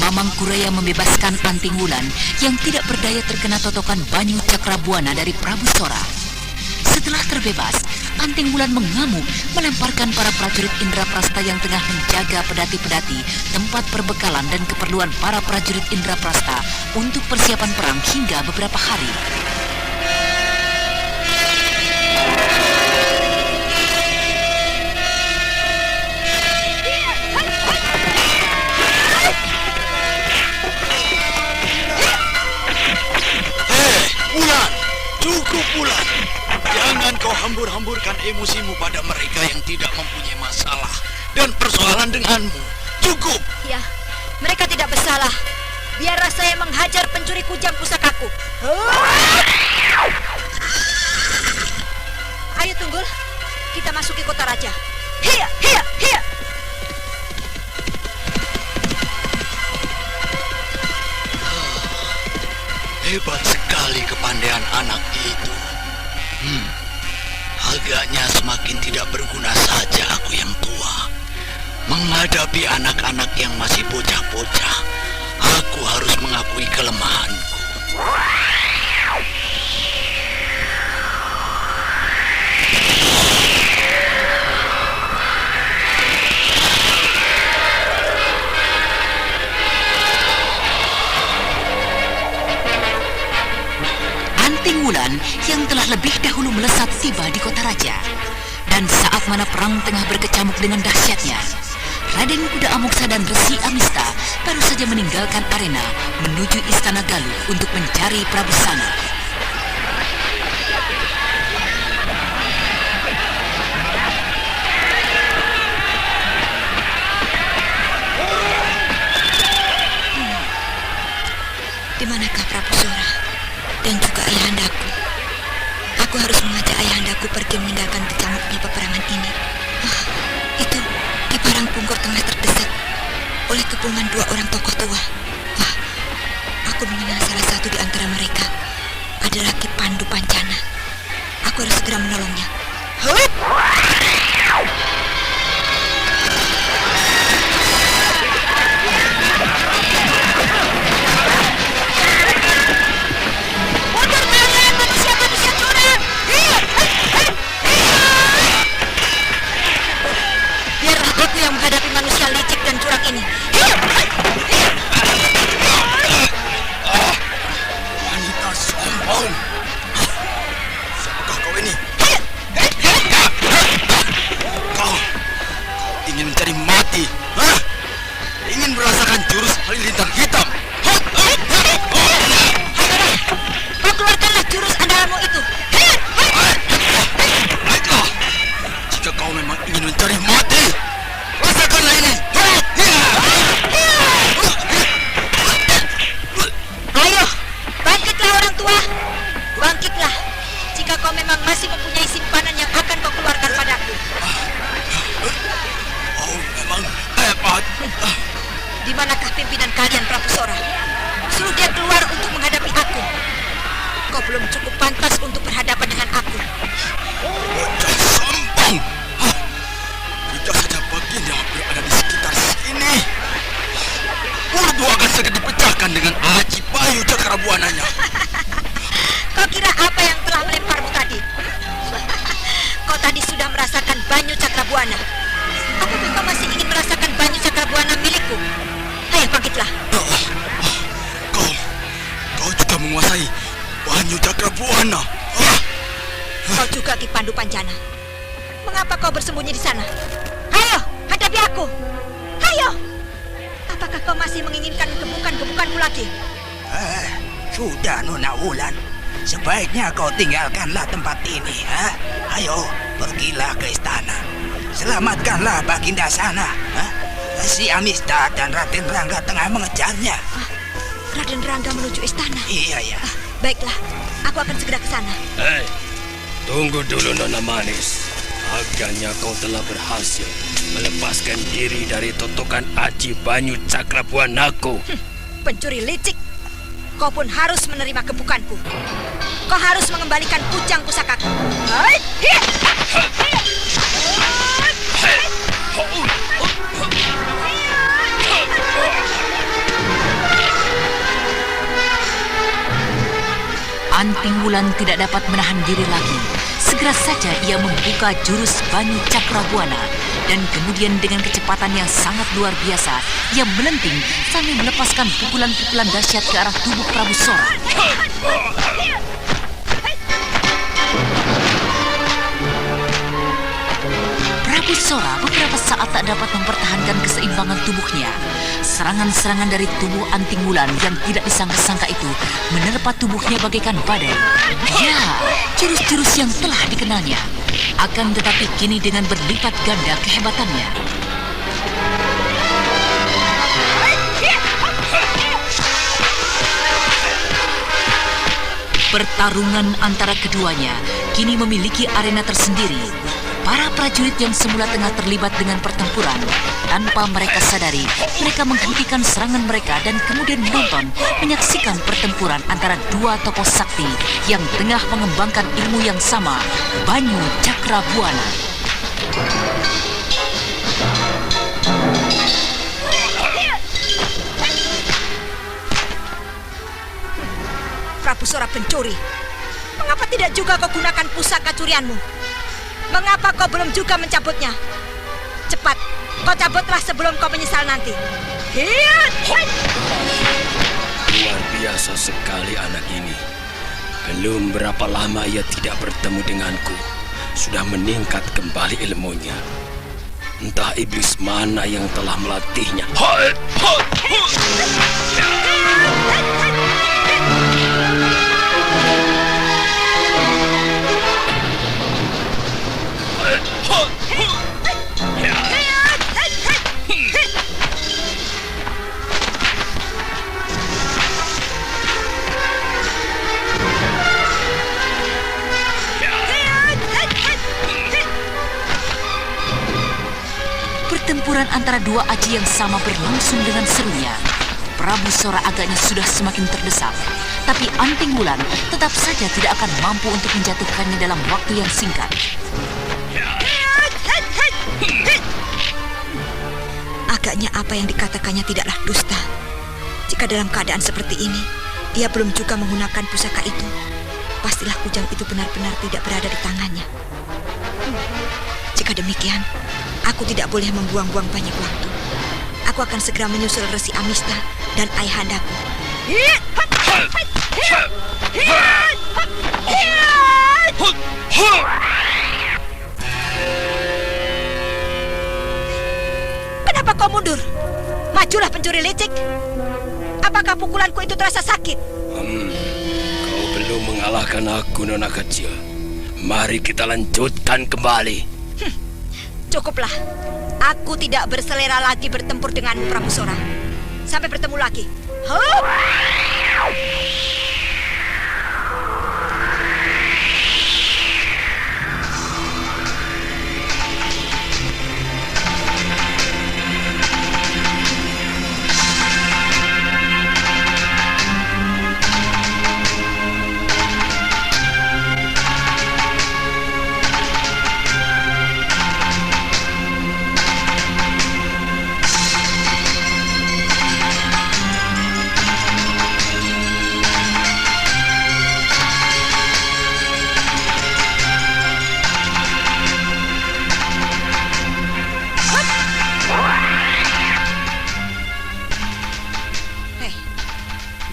Mamang Kuraya membebaskan Anting Wulan yang tidak berdaya terkena totokan Banyu Cakrabuana dari Prabu Sora. Setelah terbebas, Anting Wulan mengamuk melemparkan para prajurit Indraprasta yang tengah menjaga pedati-pedati tempat perbekalan dan keperluan para prajurit Indraprasta untuk persiapan perang hingga beberapa hari. Wulan, cukup Wulan. Jangan kau hambur-hamburkan emosimu pada mereka yang tidak mempunyai masalah dan persoalan denganmu. Cukup. Ya, mereka tidak bersalah. Biarlah saya menghajar pencuri kujang pusakaku. Ayo Tunggul, kita masuki kota raja. Hiya, hiya, hiya. Hebat sekali kepandaian anak itu. Agaknya semakin tidak berguna saja aku yang tua. Menghadapi anak-anak yang masih bocah-bocah, aku harus mengakui kelemahanku. Anting Wulan yang telah lebih dahulu melesat tiba di kota raja. Dan saat mana perang tengah berkecamuk dengan dahsyatnya, Raden Kuda Amoksa dan Resi Amista baru saja meninggalkan arena menuju Istana Galuh untuk mencari Prabu Sana. Di manakah Prabu Sora dan juga ayahandaku? Aku harus mengajak ayahandaku pergi meninggalkan kecamuknya peperangan ini. Itu Ki Parangpungkur tengah terdesak oleh kepungan dua orang tokoh tua. Aku mengenal salah satu di antara mereka adalah Ki Pandu Pancana. Aku harus segera menolongnya. Yang menghadapi manusia licik dan curang ini. Wanita sombong. Siapakah kau ini? Kau ingin mencari mati? Ingin merasakan jurus halilintar hitam? Kau keluarkanlah jurus andalanmu itu. Baiklah, jika kau memang ingin mencari mati, rasakanlah ini. Ayo, bangkitlah orang tua. Bangkitlah jika kau memang masih mempunyai simpanan yang akan kau keluarkan padaku. Oh, memang hebat. Di manakah pimpinan kalian, Prabu Sora? Suruh dia keluar untuk menghadapi aku. Kau belum cukup pantas untuk berhadapan dengan aku. Bocah sombong. Jika saja baginda berada di sekitar sini, Urdu akan segera dipecahkan dengan aji Banyu Cakrabuananya. Kau kira apa yang telah melemparmu tadi? Kau tadi sudah merasakan Banyu Cakrabuana. Apakah kau masih ingin merasakan Banyu Cakrabuana milikku? Ayo bangkitlah. Kau juga menguasai Banyu Cakrabuana. Kau juga Ki Pandu Pancana. Mengapa kau bersembunyi di sana? Ayo, hadapi aku. Ayo. Apakah kau masih menginginkan gebukan-gebukanku lagi? Sudah Nona Wulan. Sebaiknya kau tinggalkanlah tempat ini. Ayo, pergilah ke istana. Selamatkanlah Baginda Sana. Si Amista dan Raden Rangga tengah mengejarnya. Raden Rangga menuju istana. Iya, ya. Baiklah, aku akan segera ke sana. Hei, tunggu dulu Nona Manis. Agaknya kau telah berhasil melepaskan diri dari totokan aji Banyu Cakrabuanaku. Pencuri licik. Kau pun harus menerima gebukanku. Kau harus mengembalikan kujang pusakaku. Anting Wulan tidak dapat menahan diri lagi. Segera saja ia membuka jurus Banyu Cakrabuana dan kemudian dengan kecepatan yang sangat luar biasa, ia melenting sambil melepaskan pukulan-pukulan dahsyat ke arah tubuh Prabu Sora. Prabu Sora beberapa saat tak dapat mempertahankan keseimbangan tubuhnya. Serangan-serangan dari tubuh Anting Wulan yang tidak disangka-sangka itu menerpa tubuhnya bagaikan badai. Ya, jurus-jurus yang telah dikenalnya. Akan tetapi kini dengan berlipat ganda kehebatannya. Pertarungan antara keduanya kini memiliki arena tersendiri. Para prajurit yang semula tengah terlibat dengan pertempuran, tanpa mereka sadari, mereka menghentikan serangan mereka dan kemudian menonton, menyaksikan pertempuran antara dua tokoh sakti yang tengah mengembangkan ilmu yang sama, Banyu Cakrabuana. Prabu Sora pencuri, mengapa tidak juga kau gunakan pusaka curianmu? Mengapa kau belum juga mencabutnya? Cepat, kau cabutlah sebelum kau menyesal nanti. Hiat! Luar biasa sekali anak ini. Belum berapa lama ia tidak bertemu denganku, sudah meningkat kembali ilmunya. Entah iblis mana yang telah melatihnya. Pertempuran antara dua aji yang sama berlangsung dengan serunya. Prabu Sora agaknya sudah semakin terdesak, tapi Anting Wulan tetap saja tidak akan mampu untuk menjatuhkannya dalam waktu yang singkat. Agaknya apa yang dikatakannya tidaklah dusta. Jika dalam keadaan seperti ini, dia belum juga menggunakan pusaka itu, pastilah kujang itu benar-benar tidak berada di tangannya. Jika demikian, aku tidak boleh membuang-buang banyak waktu. Aku akan segera menyusul Resi Amista dan ayahandaku. Kenapa kau mundur? Majulah pencuri licik. Apakah pukulanku itu terasa sakit? Kau belum mengalahkan aku, nona kecil. Mari kita lanjutkan kembali. Cukuplah. Aku tidak berselera lagi bertempur denganmu, Prabu Sora. Sampai bertemu lagi. Hup!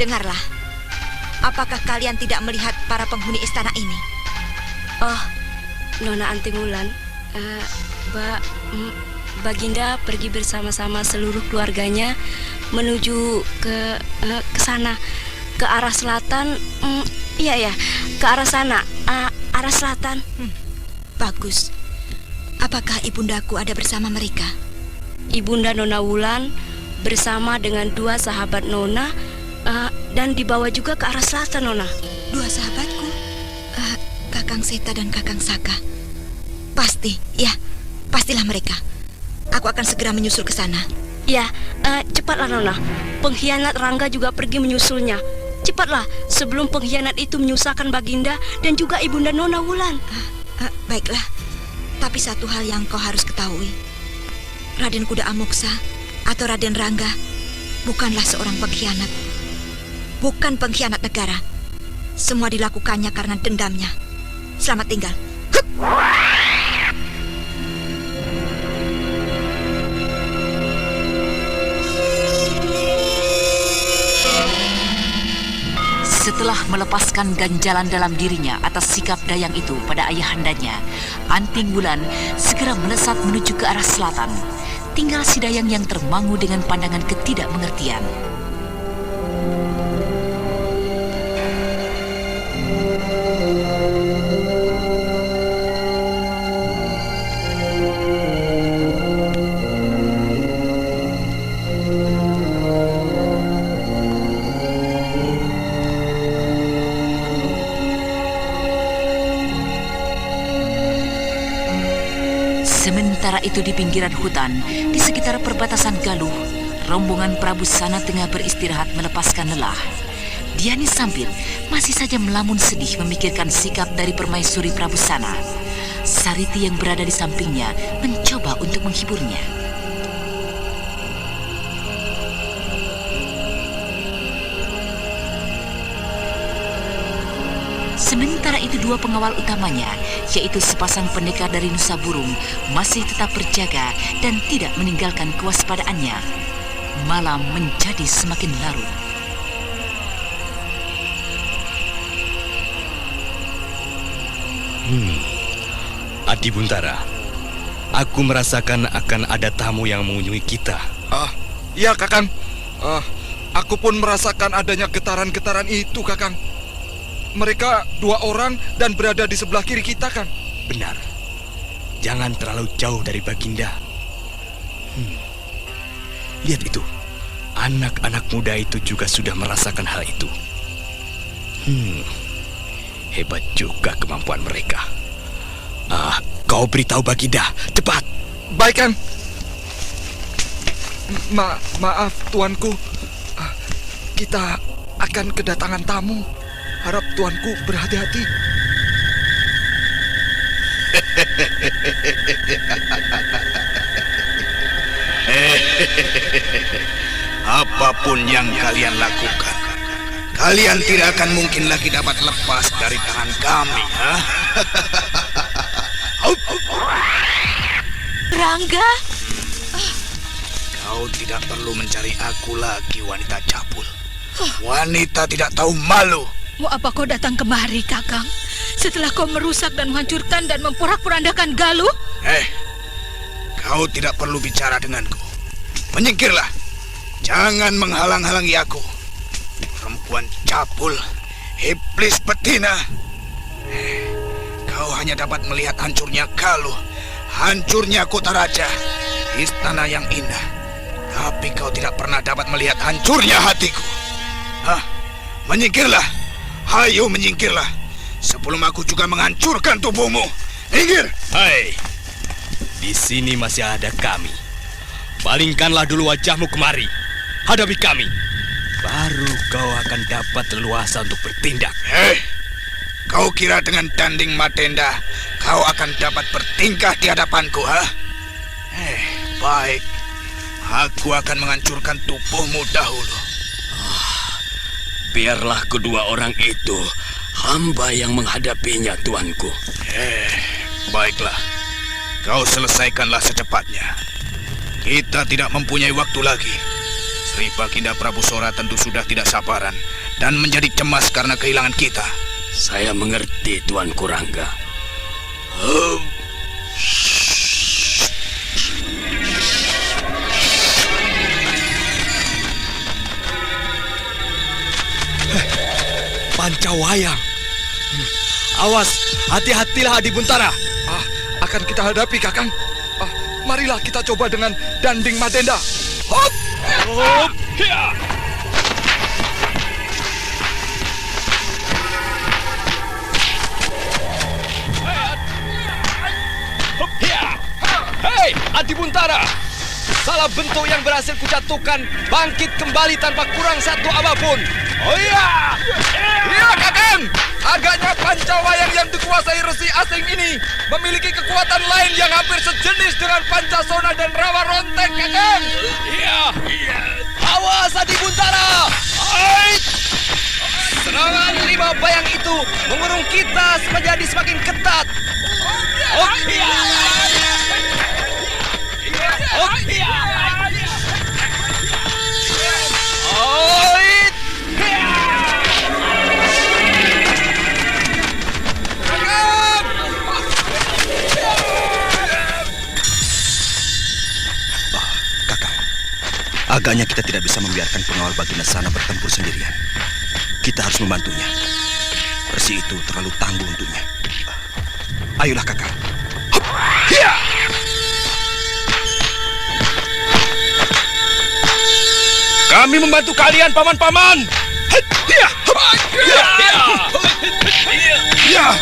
Dengarlah, apakah kalian tidak melihat para penghuni istana ini? Oh, Nona Anting Wulan, Baginda pergi bersama-sama seluruh keluarganya menuju ke sana, ke arah selatan. Iya, ke arah sana, arah selatan. Bagus. Apakah ibundaku ada bersama mereka? Ibunda Nona Wulan bersama dengan dua sahabat Nona. Dan dibawa juga ke arah selatan, Nona. Dua sahabatku, Kakang Seta dan Kakang Saka. Pasti, ya, pastilah mereka. Aku akan segera menyusul ke sana. Ya, cepatlah, Nona. Pengkhianat Rangga juga pergi menyusulnya. Cepatlah, sebelum pengkhianat itu menyusahkan Baginda dan juga ibunda Nona Wulan. Baiklah, tapi satu hal yang kau harus ketahui. Raden Kuda Amoksa atau Raden Rangga bukanlah seorang pengkhianat. Bukan pengkhianat negara. Semua dilakukannya karena dendamnya. Selamat tinggal. Hup! Setelah melepaskan ganjalan dalam dirinya atas sikap Dayang itu pada ayahandanya, Anting Wulan segera melesat menuju ke arah selatan. Tinggal si Dayang yang termangu dengan pandangan ketidakmengertian. Sementara itu di pinggiran hutan, di sekitar perbatasan Galuh, rombongan Prabu Sana tengah beristirahat melepaskan lelah. Diani Sampit masih saja melamun sedih memikirkan sikap dari permaisuri Prabu Sana. Sariti yang berada di sampingnya mencoba untuk menghiburnya. Sementara itu dua pengawal utamanya, yaitu sepasang pendekar dari Nusa Burung, masih tetap berjaga dan tidak meninggalkan kewaspadaannya. Malam menjadi semakin larut. Adi Buntara, aku merasakan akan ada tamu yang mengunjungi kita. Iya Kakang. Aku pun merasakan adanya getaran-getaran itu Kakang. Mereka 2 orang dan berada di sebelah kiri kita, Kang. Benar. Jangan terlalu jauh dari Baginda. Lihat itu. Anak-anak muda itu juga sudah merasakan hal itu. Hebat juga kemampuan mereka. Kau beritahu Baginda, cepat. Baik, Kang. Maaf, tuanku. Kita akan kedatangan tamu. Harap tuanku berhati-hati. Apapun yang kalian lakukan, kalian tidak akan mungkin lagi dapat lepas dari tangan kami, ha? Rangga, Kau tidak perlu mencari aku lagi, wanita cabul. Wanita tidak tahu malu. Mau apa kau datang kemari, Kakang? Setelah kau merusak dan menghancurkan dan memporak-porandakan Galuh? Kau tidak perlu bicara denganku. Menyingkirlah. Jangan menghalang-halangi aku. Perempuan cabul, iblis betina. Kau hanya dapat melihat hancurnya Galuh, hancurnya kota raja, istana yang indah. Tapi kau tidak pernah dapat melihat hancurnya hatiku. Menyingkirlah. Ayo menyingkirlah, sebelum aku juga menghancurkan tubuhmu. Minggir! Hai, di sini masih ada kami. Palingkanlah dulu wajahmu kemari. Hadapi kami. Baru kau akan dapat leluasa untuk bertindak. Kau kira dengan Danding Madenda kau akan dapat bertingkah di hadapanku, ha? Baik. Aku akan menghancurkan tubuhmu dahulu. Biarlah kedua orang itu hamba yang menghadapinya, tuanku. Baiklah. Kau selesaikanlah secepatnya. Kita tidak mempunyai waktu lagi. Sri Baginda Prabu Sora tentu sudah tidak sabaran dan menjadi cemas karena kehilangan kita. Saya mengerti, Tuanku Rangga. Pancawayang. Awas, hati-hatilah Adi Buntara. Akan kita hadapi, Kakang. Marilah kita coba dengan Danding Madenda. Hop! Hop! Hiya! Hei, Adi Buntara! Salah bentuk yang berhasil kujatuhkan bangkit kembali tanpa kurang satu apapun. Oh iya! Iya, Kakang! Agaknya Pancawayang yang dikuasai resi asing ini memiliki kekuatan lain yang hampir sejenis dengan Pancasona dan Rawa Ronteng, Kakang! Iya! Awas Adi Buntara! Hai! Serangan 5 bayang itu mengurung kita menjadi semakin ketat. Agaknya kita tidak bisa membiarkan pengawal Baginda Sana bertempur sendirian. Kita harus membantunya. Resi itu terlalu tangguh untuknya. Ayolah kakak. Kami membantu kalian, paman-paman.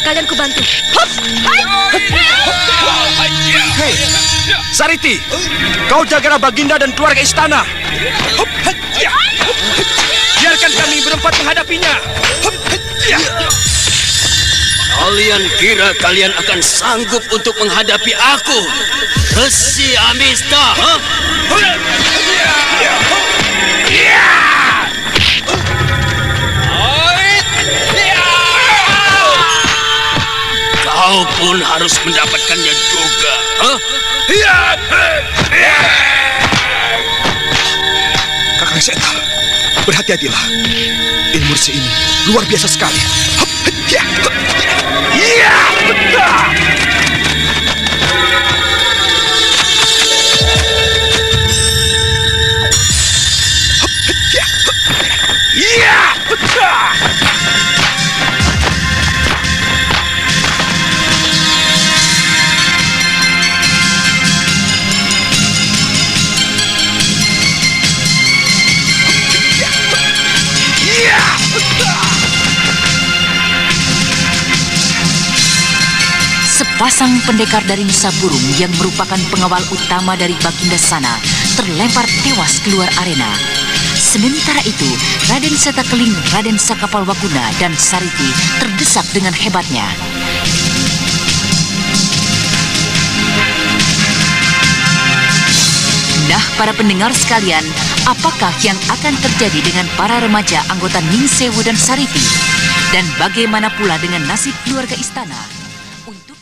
Kalian kubantu. Hei, Sariti, kau jagalah Baginda dan keluarga istana. Biarkan kami berempat menghadapinya. Kalian kira kalian akan sanggup untuk menghadapi aku? Resi Amista, ha? Kau pun harus mendapatkannya juga, ha? Kakang Seta, berhati-hatilah. Ilmu resi ini luar biasa sekali. Sepasang pendekar dari Nusa Burung yang merupakan pengawal utama dari Baginda Sana terlempar tewas keluar arena. Sementara itu, Raden Setakeling, Raden Sakapalwaguna, dan Sariti terdesak dengan hebatnya. Nah, para pendengar sekalian, apakah yang akan terjadi dengan para remaja anggota Ningsewu dan Sariti? Dan bagaimana pula dengan nasib keluarga istana? Untuk